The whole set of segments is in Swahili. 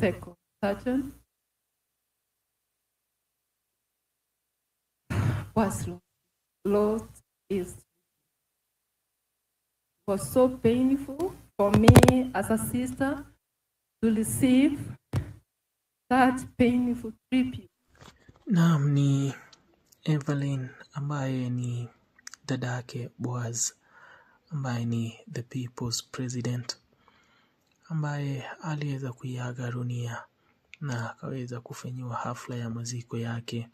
second sergeant was lost. It was so painful for me as a sister to receive that painful tribute. Naam, ni Evelyn ambaye ni dadake Boaz, ambaye ni the people's president, ambaye aliweza kuiaga dunia na akaweza kufanyiwa hafla ya maziko yake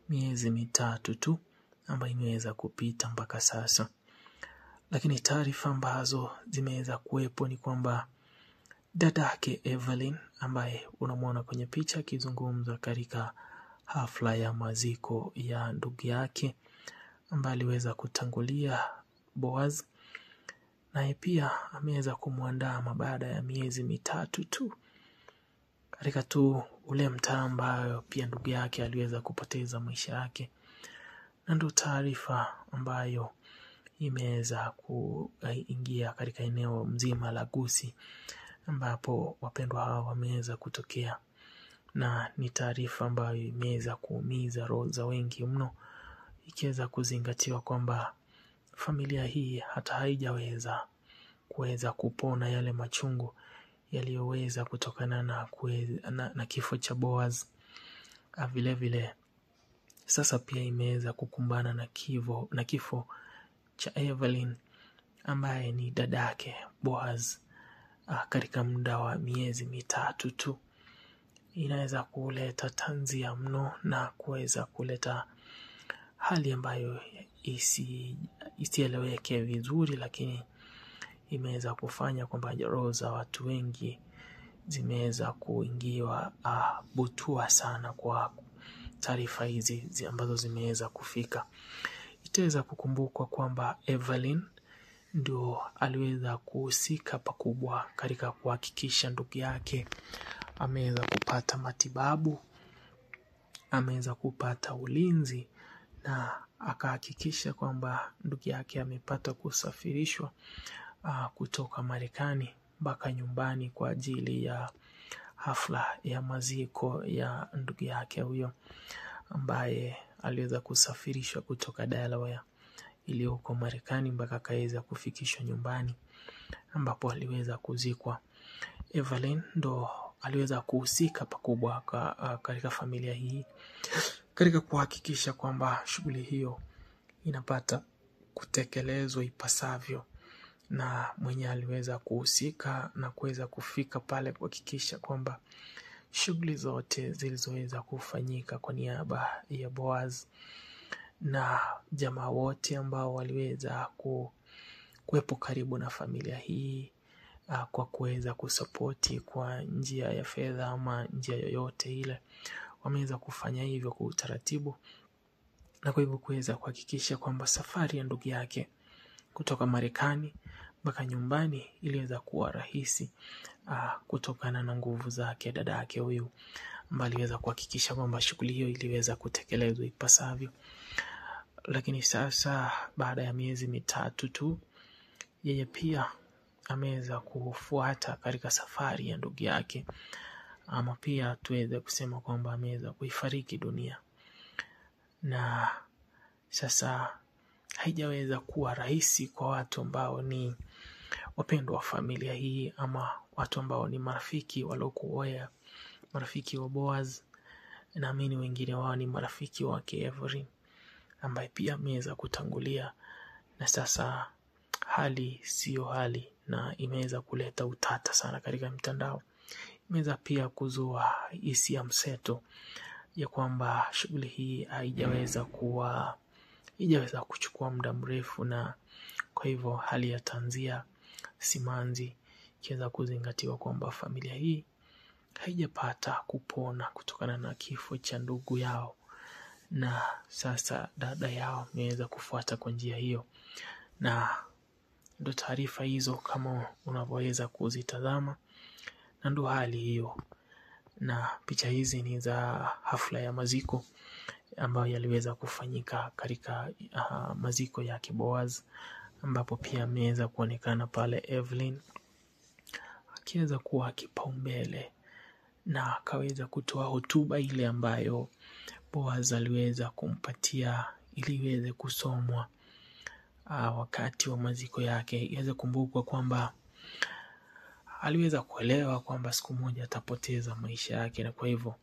miezi mitatu tu ambayo imeweza kupita mpaka sasa. Lakini taarifa ambazo zimeweza kuwepo ni kwamba dadake Evelyn ambaye unamwona kwenye picha akizungumza katika hafla ya maziko ya ndugu yake ambaye aliweza kutangulia Boaz, naye pia ameweza kumwandaa baada ya miezi mitatu tu katika tu ule mtaa ambayo pia ndugu yake aliweza kupoteza maisha yake. Na ndio taarifa ambayo imeweza kuingia katika eneo mzima la Gusii ambapo wapendwa hao wameweza kutokea, na ni taarifa ambayo imeweza kuumiza roho za wengi mno, ikiweza kuzingatiwa kwamba familia hii hata haijaweza kuweza kupona yale machungu yaliyoweza kutokana na kifo cha Boaz. Vile vile sasa pia imeweza kukumbana na kifo cha Evelyn ambaye ni dadake Boaz katika muda wa miezi mitatu tu. Inaweza kuleta tanzia mno na kuweza kuleta hali ambayo isieleweke vizuri, lakini imeweza kufanya kwamba roho za watu wengi zimeweza kuingiwa butua sana kwa taarifa hizi ambazo zimeweza kufika. Itaweza kukumbukwa kwamba Evelyn ndio aliweza kuhusika pakubwa katika kuhakikisha ndugu yake ameweza kupata matibabu, ameweza kupata ulinzi, na akahakikisha kwamba ndugu yake amepata kusafirishwa kutoka Marekani mpaka nyumbani kwa ajili ya hafla ya maziko ya ndugu yake huyo ambaye aliweza kusafirishwa kutoka Delaware iliyoko Marekani mpaka akaweza kufikishwa nyumbani ambapo aliweza kuzikwa. Evelyn ndo aliweza kuhusika pakubwa katika familia hii katika kuhakikisha kwamba shughuli hiyo inapata kutekelezwa ipasavyo, na mwenye aliweza kuhusika na kuweza kufika pale kuhakikisha kwamba shughuli zote zilizoweza kufanyika kwa niaba ya Boaz na jamaa wote ambao waliweza kuwepo karibu na familia hii kwa kuweza kusapoti kwa njia ya fedha ama njia yoyote ile, wameweza kufanya hivyo kwa utaratibu, na kwa hivyo kuweza kuhakikisha kwamba safari ya ndugu yake kutoka Marekani mpaka nyumbani iliweza kuwa rahisi kutokana na nguvu zake dada yake huyu ambaye aliweza kuhakikisha kwamba shughuli hiyo iliweza kutekelezwa ipasavyo. Lakini sasa baada ya miezi mitatu tu, yeye pia ameweza kufuata katika safari ya ndugu yake, ama pia tuweze kusema kwamba ameweza kuifariki dunia. Na sasa haijaweza kuwa rahisi kwa watu ambao ni wapendwa wa familia hii, ama watu ambao ni marafiki waliokuwa marafiki wa Boaz. Naamini wengine wao ni marafiki wake Evelyn ambaye pia ameweza kutangulia, na sasa hali sio hali, na imeweza kuleta utata sana katika mitandao. Imeweza pia kuzua hisia mseto ya kwamba shughuli hii haijaweza kuchukua muda mrefu, na kwa hivyo hali ya tanzia, simanzi, ikiweza kuzingatiwa kwamba familia hii haijapata kupona kutokana na kifo cha ndugu yao, na sasa dada yao imeweza kufuata kwa njia hiyo. Na ndo taarifa hizo kama unavyoweza kuzitazama, na ndo hali hiyo. Na picha hizi ni za hafla ya maziko ambayo yaliweza kufanyika katika maziko ya Boaz, ambapo pia ameweza kuonekana pale Evelyn akiweza kuwa kipaumbele na akaweza kutoa hotuba ile ambayo Boaz aliweza kumpatia ili iweze kusomwa wakati wa maziko yake. Iweze kumbukwa kwamba aliweza kuelewa kwamba siku moja atapoteza maisha yake, na kwa hivyo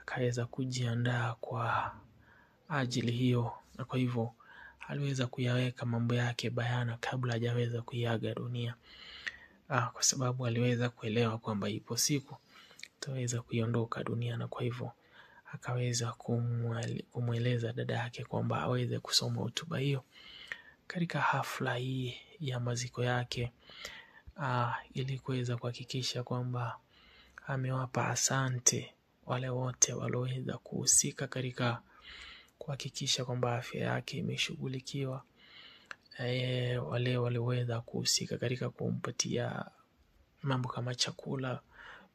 akaweza kujiandaa kwa ajili hiyo, na kwa hivyo aliweza kuyaweka mambo yake bayana kabla hajaweza kuiaga dunia, kwa sababu aliweza kuelewa kwamba ipo siku ataweza kuiondoka dunia, na kwa hivyo akaweza kumweleza dada yake kwamba aweze kusoma hotuba hiyo katika hafla hii ya maziko yake, ili kuweza kuhakikisha kwamba amewapa asante wale wote walioweza kuhusika katika kuhakikisha kwamba afya yake imeshughulikiwa, wale walioweza kuhusika katika kumpatia mambo kama chakula,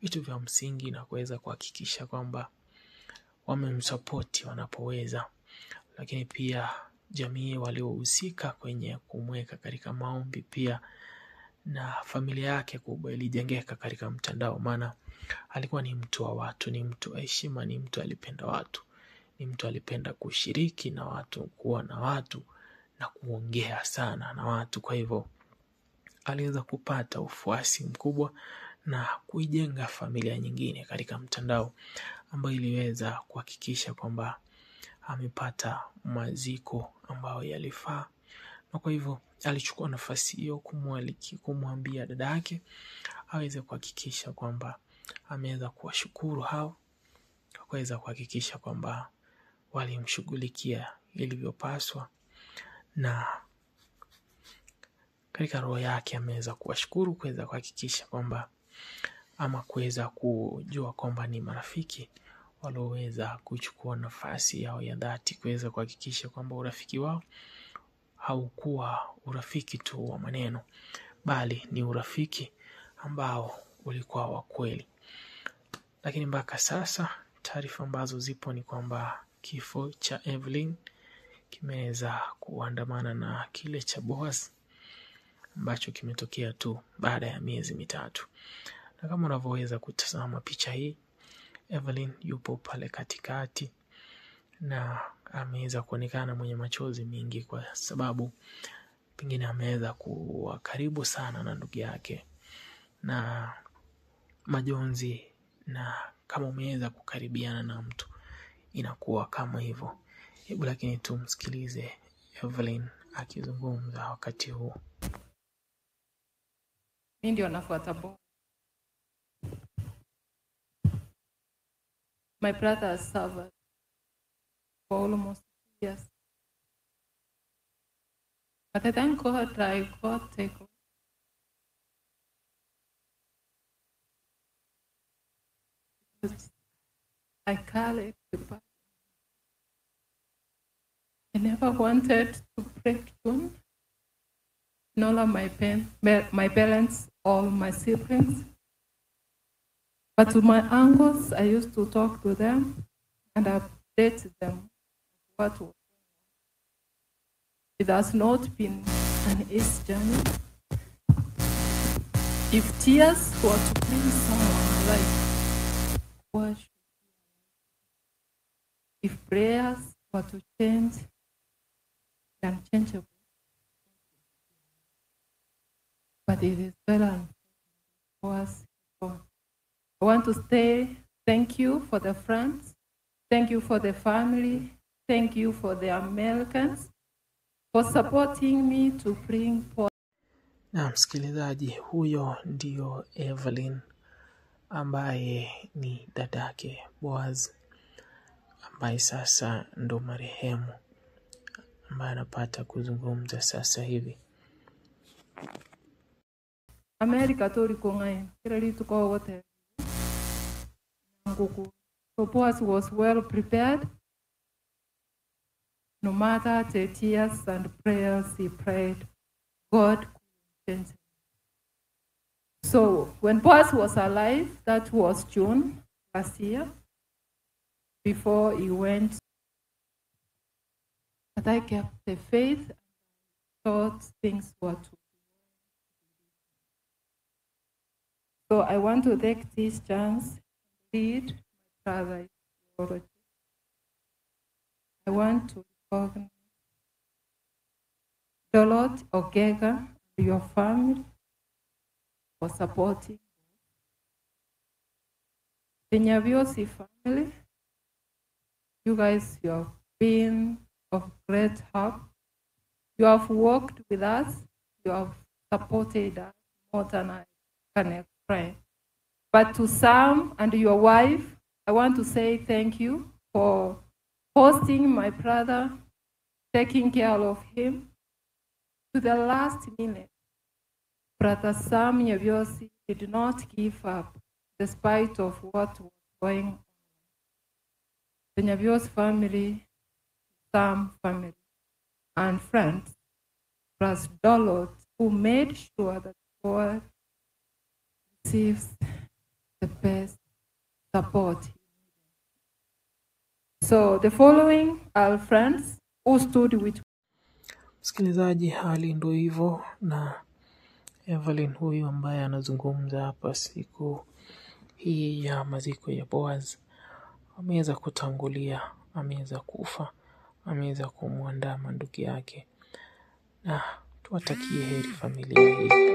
vitu vya msingi, na kuweza kuhakikisha kwamba wamemsapoti wanapoweza, lakini pia jamii waliohusika kwenye kumweka katika maombi pia, na familia yake kubwa ilijengeka katika mtandao, maana alikuwa ni mtu wa watu, ni mtu wa heshima, ni mtu alipenda watu, ni mtu alipenda kushiriki na watu, kuwa na watu na kuongea sana na watu. Kwa hivyo aliweza kupata ufuasi mkubwa na kuijenga familia nyingine katika mtandao ambayo iliweza kuhakikisha kwamba amepata maziko ambayo yalifaa, na kwa hivyo alichukua nafasi hiyo kumwambia dada yake aweze kuhakikisha kwamba ameweza kuwashukuru hao, akaweza kuhakikisha kwamba walimshughulikia ilivyopaswa, na katika roho yake ameweza kuwashukuru, kuweza kuhakikisha kwamba ama kuweza kujua kwamba ni marafiki walioweza kuchukua nafasi yao ya dhati, kuweza kuhakikisha kwamba urafiki wao haukuwa urafiki tu wa maneno, bali ni urafiki ambao ulikuwa wa kweli. Lakini mpaka sasa taarifa ambazo zipo ni kwamba kifo cha Evelyn kimeweza kuandamana na kile cha Boaz ambacho kimetokea tu baada ya miezi mitatu. Na kama unavyoweza kutazama picha hii, Evelyn yupo pale katikati na ameweza kuonekana mwenye machozi mingi, kwa sababu pengine ameweza kuwa karibu sana na ndugu yake na majonzi, na kama umeweza kukaribiana na mtu inakuwa kama hivyo. Hebu lakini tumsikilize Evelyn akizungumza wakati huu. Mimi ndio nafuata Boaz. My brother has suffered for almost years. But I thank God I got taken. I carried the burden. I never wanted to break June. None of my parents, all my siblings. But to my uncles, I used to talk to them and update them what was going on. It has not been an easy journey. If tears were to bring someone alive, what should be? If prayers were to change the unchangeable, but it is better for us. I want to say thank you for the friends, thank you for the family, thank you for the Americans for supporting me to bring forth. Na msikilizaji, huyo ndio Evelyn ambaye ni dadake Boaz, ambaye sasa ndo marehemu, ambaye anapata kuzungumza sasa hivi. America tori kongai kirali tuko wote nguku. So Boaz was well prepared. No matter the tears and prayers he prayed, God could change him. So when Boaz was alive, that was June last year, before he went. But I kept the faith and thought things were to. So I want to take this chance lead my brother in theology. I want to recognize Dorothy Ogega and your family for supporting the Nyabiosi family. You guys, you have been of great help. You have worked with us. You have supported us more than I can explain. But to Sam and your wife, I want to say thank you for hosting my brother, taking care of him. To the last minute, Brother Sam Nyabiosi did not give up despite of what was going on. The Nyabiosi family, Sam family, and friends, plus Dorothy, who made sure that God receives the best support. So the following are friends who stood with. Msikilizaji, hali ndio hivyo, na Evelyn huyu ambaye anazungumza hapa siku hii ya maziko ya Boaz ameweza kutangulia, ameweza kufa, ameweza kumwandaa ndugu yake, na tuwatakie heri familia hii.